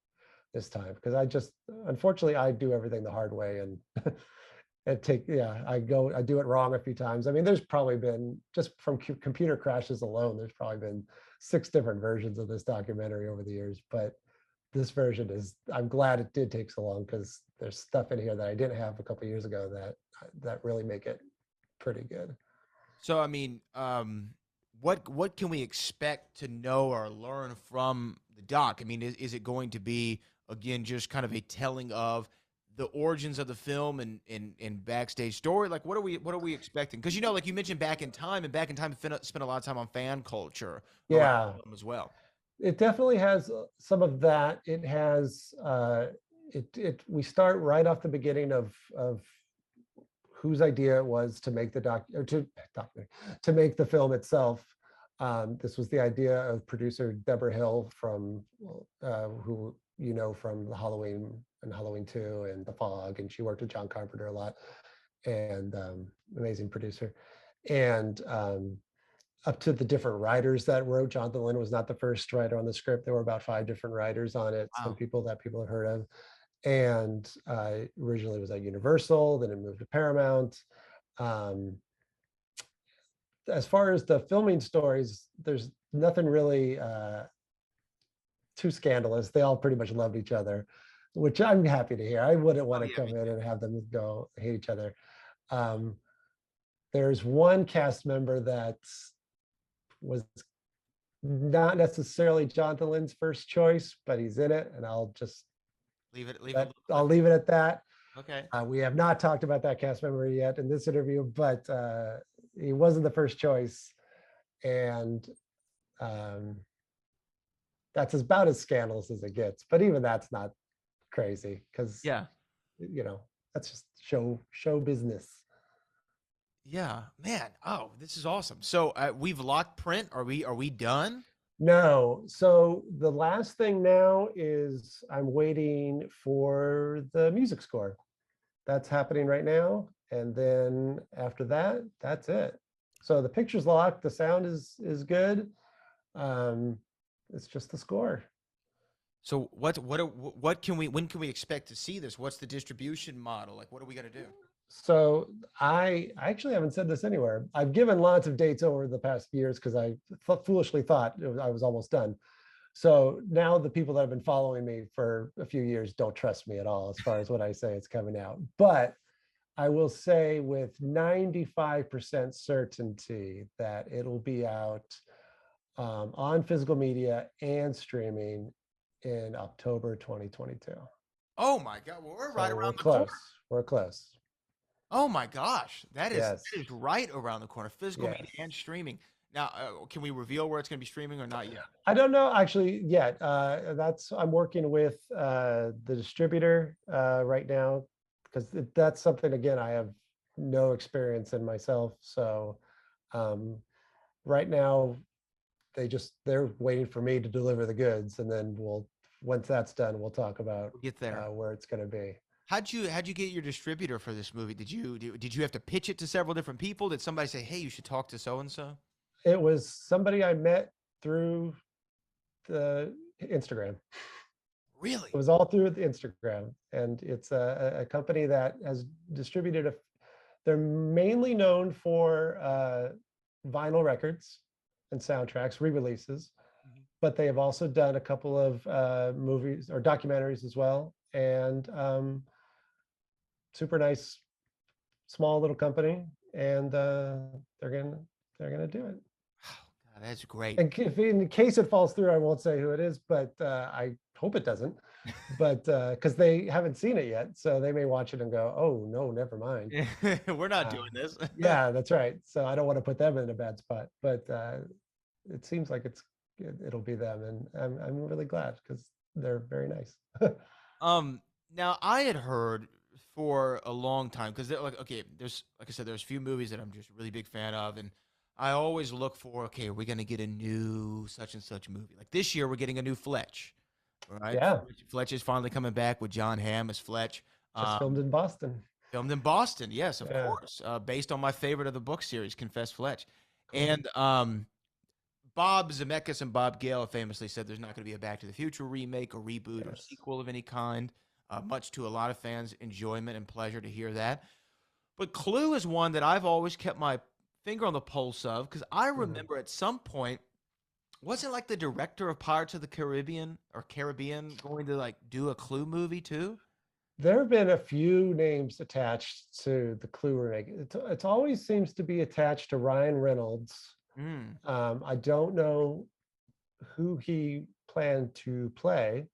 this time, because unfortunately, I do everything the hard way, and I do it wrong a few times. I mean, there's probably been, just from computer crashes alone, there's probably been 6 different versions of this documentary over the years. But this version I'm glad it did take so long, because there's stuff in here that I didn't have a couple of years ago that really make it pretty good. So, I mean, what can we expect to know or learn from the doc? I mean, is it going to be, again, just kind of a telling of the origins of the film and backstage story? Like, what are we expecting? Because, like you mentioned, Back in Time, spent a lot of time on fan culture around Yeah, the film as well. it definitely has some of that. It has we start right off the beginning of whose idea it was to make to make the film itself. This was the idea of producer Debra Hill, from who from the Halloween and Halloween 2 and The Fog, and she worked with John Carpenter a lot, and amazing producer. And up to the different writers that wrote. Jonathan Lynn was not the first writer on the script. There were about 5 different writers on it. Wow. Some people have heard of. And originally it was at Universal, then it moved to Paramount. As far as the filming stories, there's nothing really too scandalous. They all pretty much loved each other, which I'm happy to hear. I wouldn't want to come in and have them go hate each other. There's one cast member that was not necessarily Jonathan Lynn's first choice, but he's in it, and I'll just I'll leave it at that. Okay. We have not talked about that cast member yet in this interview, but he wasn't the first choice, and that's about as scandalous as it gets. But even that's not crazy, because that's just show business. Yeah, man. Oh, this is awesome. So we've locked print. Are we done? No. So the last thing now is I'm waiting for the music score. That's happening right now. And then after that, that's it. So the picture's locked. The sound is good. It's just the score. So when can we expect to see this? What's the distribution model? Like, what are we going to do? So I actually haven't said this anywhere. I've given lots of dates over the past years, because I foolishly thought I was almost done. So now the people that have been following me for a few years don't trust me at all as far as what I say it's coming out. But I will say with 95% certainty that it'll be out on physical media and streaming in October 2022. Oh my God, well, we're right around the close. corner. We're close. Oh my gosh, that is Yes. that is right around the corner. Physical Yes. media and streaming. Now, can we reveal where it's going to be streaming or not yet? I don't know actually yet. I'm working with the distributor right now, because that's something, again, I have no experience in myself. So right now they're waiting for me to deliver the goods, and then once that's done, we'll talk about Get there. Where it's going to be. How'd you get your distributor for this movie? Did you have to pitch it to several different people? Did somebody say, "Hey, you should talk to so and so"? It was somebody I met through the Instagram. Really? It was all through the Instagram, and it's a company that has distributed they're mainly known for vinyl records and soundtracks, re-releases, but they have also done a couple of movies or documentaries as well, and super nice, small little company, and they're gonna do it. Oh, God, That's great. And if in case it falls through, I won't say who it is, but I hope it doesn't. But because they haven't seen it yet, so they may watch it and go, "Oh no, never mind." We're not doing this. Yeah, that's right. So I don't want to put them in a bad spot, but it seems like it'll be them, and I'm really glad because they're very nice. Now I had heard for a long time because like okay, there's like I said, there's a few movies that I'm just a really big fan of, and I always look for okay, are we gonna get a new such and such movie? Like this year, we're getting a new Fletch, right? Yeah, Fletch is finally coming back with John Hamm as Fletch. just filmed in Boston. Filmed in Boston, yes, of Yeah, course, based on my favorite of the book series, Confess Fletch, cool. and Bob Zemeckis and Bob Gale famously said there's not going to be a Back to the Future remake or reboot or Yes. sequel of any kind, much to a lot of fans' enjoyment and pleasure to hear that. But Clue is one that I've always kept my finger on the pulse of because I Mhm. remember at some point, wasn't like the director of Pirates of the Caribbean or Caribbean going to like do a Clue movie too? There have been a few names attached to the Clue remake. It always seems to be attached to Ryan Reynolds. Mm. I don't know who he planned to play.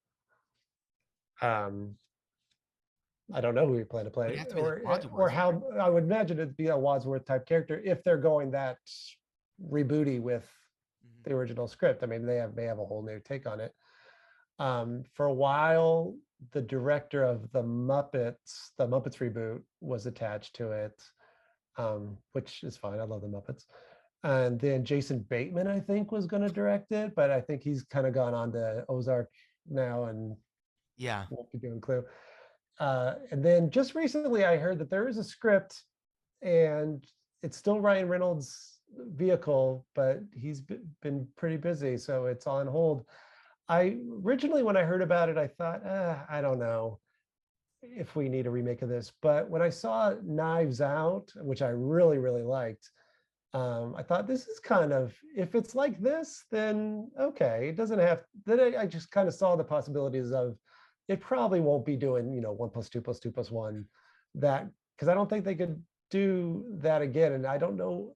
Um, I don't know who he planned to Would it play, have to be like or Wadsworth, right? how I would imagine it'd be a Wadsworth type character if they're going that rebooty with Mhm. the original script. I mean, may have a whole new take on it. For a while, the director of the Muppets reboot, was attached to it, which is fine. I love the Muppets. And then Jason Bateman, I think, was going to direct it, but I think he's kind of gone on to Ozark now and Yeah. won't be doing Clue. And then just recently, I heard that there is a script, and it's still Ryan Reynolds' vehicle, but he's been pretty busy, so it's on hold. I originally, when I heard about it, I thought, I don't know if we need a remake of this. But when I saw Knives Out, which I really, really liked, I thought this is kind of, if it's like this, then okay, it doesn't have. Then I just kind of saw the possibilities of it probably won't be doing, 1 + 2 + 2 + 1, that, because I don't think they could do that again. And I don't know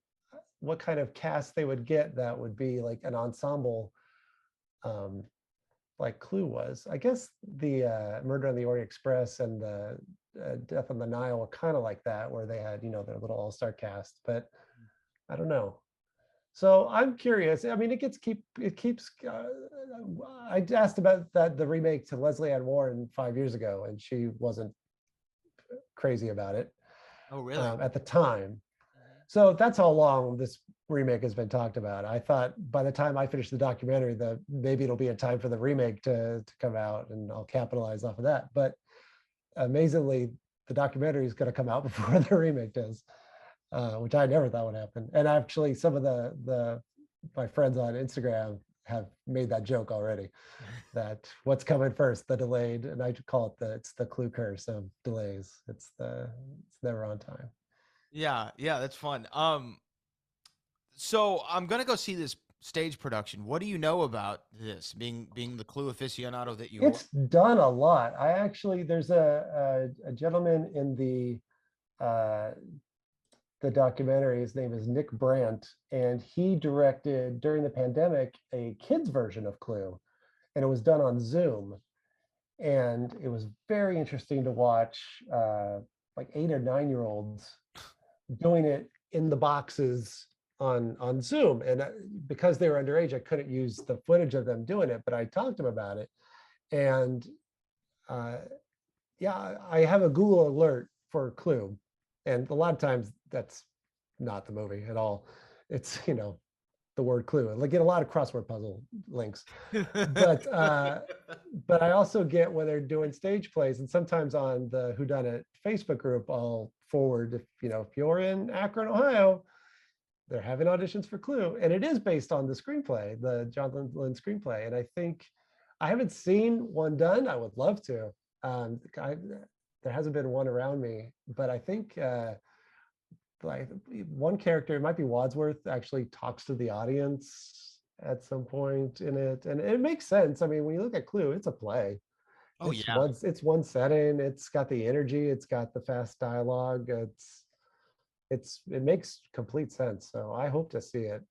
what kind of cast they would get that would be like an ensemble, um, like Clue was. I guess the Murder on the Orient Express and the Death on the Nile were kind of like that, where they had, their little all-star cast, but I don't know. So I'm curious. I mean, it keeps. I asked about the remake to Lesley Ann Warren 5 years ago, and she wasn't crazy about it Oh, really? at the time. So that's how long this remake has been talked about. I thought by the time I finish the documentary, maybe it'll be in time for the remake to come out, and I'll capitalize off of that. But amazingly, the documentary is going to come out before the remake does, which I never thought would happen. And actually, some of my friends on Instagram have made that joke already. That what's coming first, the delayed, and I call it it's the Clue curse of delays. It's never on time. Yeah, yeah, that's fun. So I'm gonna go see this stage production. What do you know about this? Being the Clue aficionado that you are. It's done a lot. There's a gentleman in uh, the documentary. His name is Nick Brandt, and he directed during the pandemic a kids version of Clue, and it was done on Zoom, and it was very interesting to watch, like 8 or 9 year olds doing it in the boxes on Zoom. And because they were underage, I couldn't use the footage of them doing it, but I talked to them about it. And uh, yeah, I have a Google alert for Clue, and a lot of times that's not the movie at all. It's the word Clue. I get a lot of crossword puzzle links, but I also get when they're doing stage plays, and sometimes on the Whodunit Facebook group, I'll forward if you're in Akron, Ohio, they're having auditions for Clue, and it is based on the screenplay, the Jonathan Lynn screenplay. And I think I haven't seen one done. I would love to. There hasn't been one around me, but I think like one character, it might be Wadsworth, actually talks to the audience at some point in it, and it makes sense. I mean, when you look at Clue, it's a play. Oh yeah. It's one setting. It's got the energy. It's got the fast dialogue. It makes complete sense. So I hope to see it.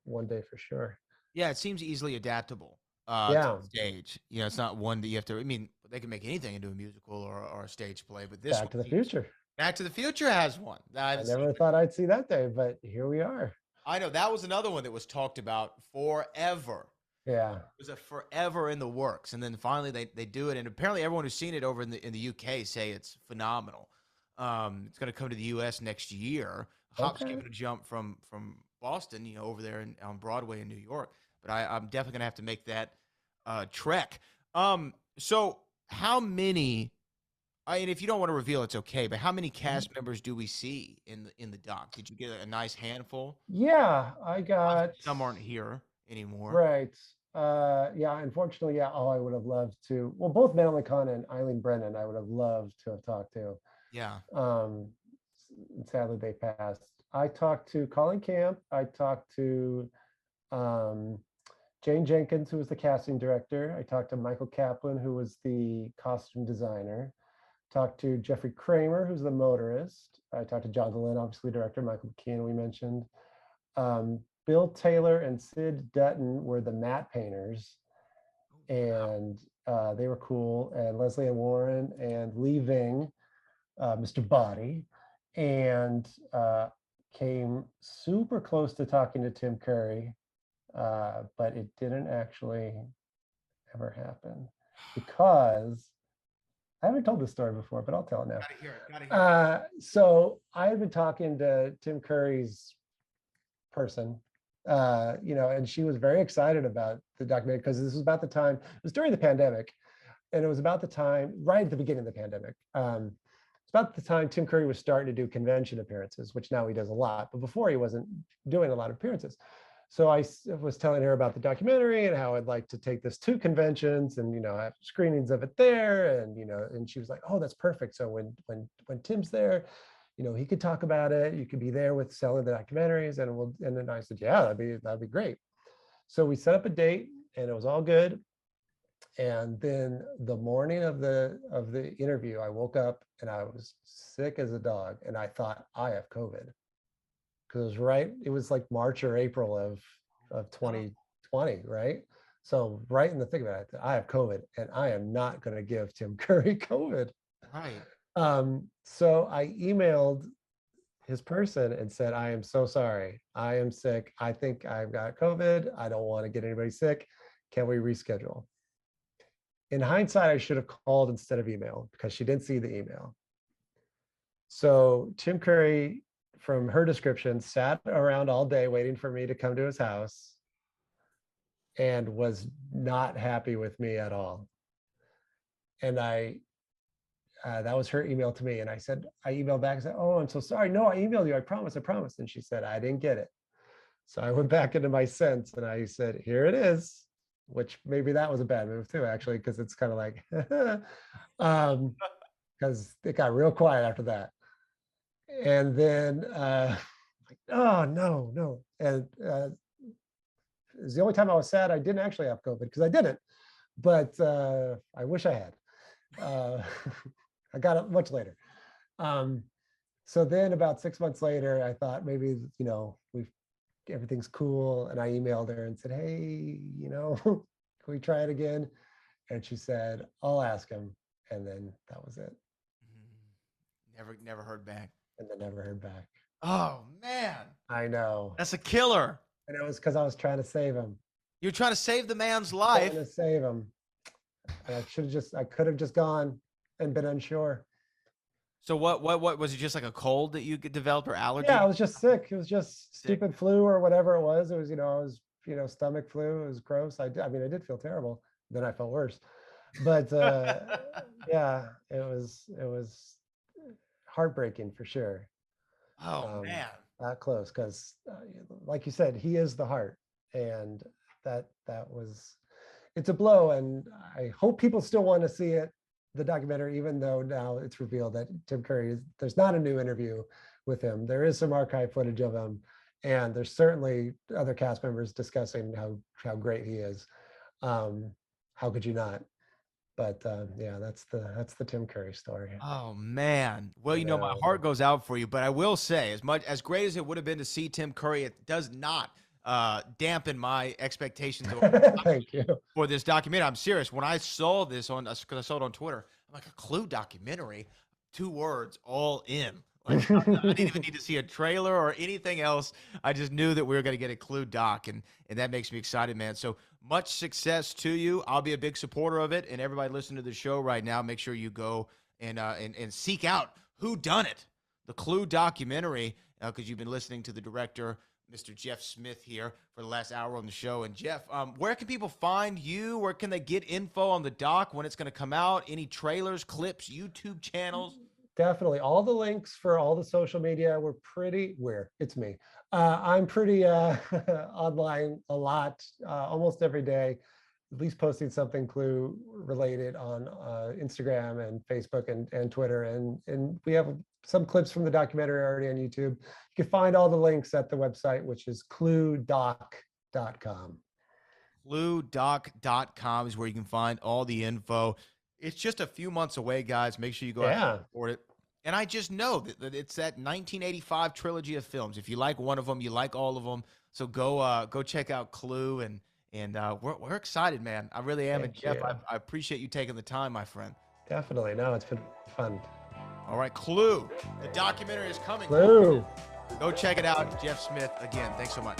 one day for sure. Yeah, it seems easily adaptable to Yeah, the stage. You know, it's not one that you have to. I mean, they can make anything into a musical or a stage play, but this Back one to the seems. Future. Back to the Future has one. I I've seen never it. thought I'd see that day, but here we are. I know that was another one that was talked about forever. Yeah. It was a forever in the works, and then finally they do it, and apparently everyone who's seen it over in the UK say it's phenomenal. It's going to come to the US next year. Hop, skip, Okay. and a jump from Boston, you know, over there on Broadway in New York. But I'm definitely going to have to make that trek. So how many? And if you don't want to reveal, it's okay. But how many cast members do we see in the doc? Did you get a nice handful? Yeah, I got Obviously, some aren't here anymore. right. Yeah, unfortunately, yeah. Oh, I would have loved to. Well, both Madeline Kahn and Eileen Brennan, I would have loved to have talked to. Yeah. Um, Sadly, they passed. I talked to Colleen Camp. I talked to um, Jane Jenkins, who was the casting director. I talked to Michael Kaplan, who was the costume designer. Talked to Jeffrey Kramer, who's the motorist. I talked to Jonathan Lynn, obviously director, Michael McKean, we mentioned. Bill Taylor and Sid Dutton were the matte painters, and they were cool. And Lesley Ann Warren and Lee Ving, Mr. Body, and came super close to talking to Tim Curry, but it didn't actually ever happen because I haven't told this story before, but I'll tell it now. Gotta hear it. Gotta hear it. So I had been talking to Tim Curry's person, and she was very excited about the documentary because this was about the time, it was during the pandemic, and it was about the time, right at the beginning of the pandemic. It's about the time Tim Curry was starting to do convention appearances, which now he does a lot, but before he wasn't doing a lot of appearances. So I was telling her about the documentary and how I'd like to take this to conventions and, have screenings of it there. And, and she was like, oh, that's perfect. So when Tim's there, he could talk about it. You could be there with selling the documentaries and then I said, yeah, that'd be great. So we set up a date and it was all good. And then the morning of the interview, I woke up and I was sick as a dog and I thought I have COVID. Because it was like March or April of 2020, right? So right in the thick of it, I have COVID and I am not going to give Tim Curry COVID. Right. So I emailed his person and said, I am so sorry. I am sick. I think I've got COVID. I don't want to get anybody sick. Can we reschedule? In hindsight, I should have called instead of email because she didn't see the email. So Tim Curry, from her description, sat around all day waiting for me to come to his house and was not happy with me at all. And that was her email to me. And I emailed back and said, oh, I'm so sorry. No, I emailed you. I promise. And she said, I didn't get it. So I went back into my sense and I said, here it is, which maybe that was a bad move too, actually, because it's kind of like, because it got real quiet after that. And then, oh, no. And it was the only time I was sad I didn't actually have COVID because I didn't, but I wish I had. I got it much later. So then about 6 months later, I thought maybe, everything's cool. And I emailed her and said, hey, can we try it again? And she said, I'll ask him. And then that was it. Never heard back. And then never heard back. Oh man. I know. That's a killer. And it was because I was trying to save him. You're trying to save the man's life. Trying to save him. And I could have just gone and been unsure. So what was it, just like a cold that you developed or allergy? Yeah, I was just sick. It was just stupid flu or whatever it was. It was, I was, stomach flu. It was gross. I did feel terrible. Then I felt worse. But yeah, it was heartbreaking for sure. Oh man. That close because like you said, he is the heart. And that was, it's a blow. And I hope people still want to see it, the documentary, even though now it's revealed that Tim Curry there's not a new interview with him. There is some archive footage of him, and there's certainly other cast members discussing how great he is. How could you not? But yeah, that's the Tim Curry story. Oh man. Well, my heart goes out for you, but I will say, as great as it would have been to see Tim Curry, it does not dampen my expectations Thank you. for this documentary. I'm serious. When I saw this because I saw it on Twitter, I'm like, a Clue documentary, 2 words, all in. Like, I didn't even need to see a trailer or anything else. I just knew that we were going to get a Clue doc, and that makes me excited, man. So much success to you. I'll be a big supporter of it, and everybody listening to the show right now, make sure you go and seek out Who Done It, the Clue documentary, because you've been listening to the director, Mr. Jeff Smith, here for the last hour on the show. And Jeff, where can people find you? Where can they get info on the doc, when it's going to come out? Any trailers, clips, YouTube channels? Definitely. All the links for all the social media. It's me. I'm pretty online a lot, almost every day, at least posting something Clue related on Instagram and Facebook and Twitter. And we have some clips from the documentary already on YouTube. You can find all the links at the website, which is cluedoc.com. Cluedoc.com is where you can find all the info. It's just a few months away, guys. Make sure you go out and support it. And I just know that it's that 1985 trilogy of films. If you like one of them, you like all of them. So go check out Clue, and we're excited, man. I really am. And Jeff, I appreciate you taking the time, my friend. Definitely. No, it's been fun. All right, Clue. The documentary is coming. Clue. Go check it out. Jeff Smith, again, thanks so much.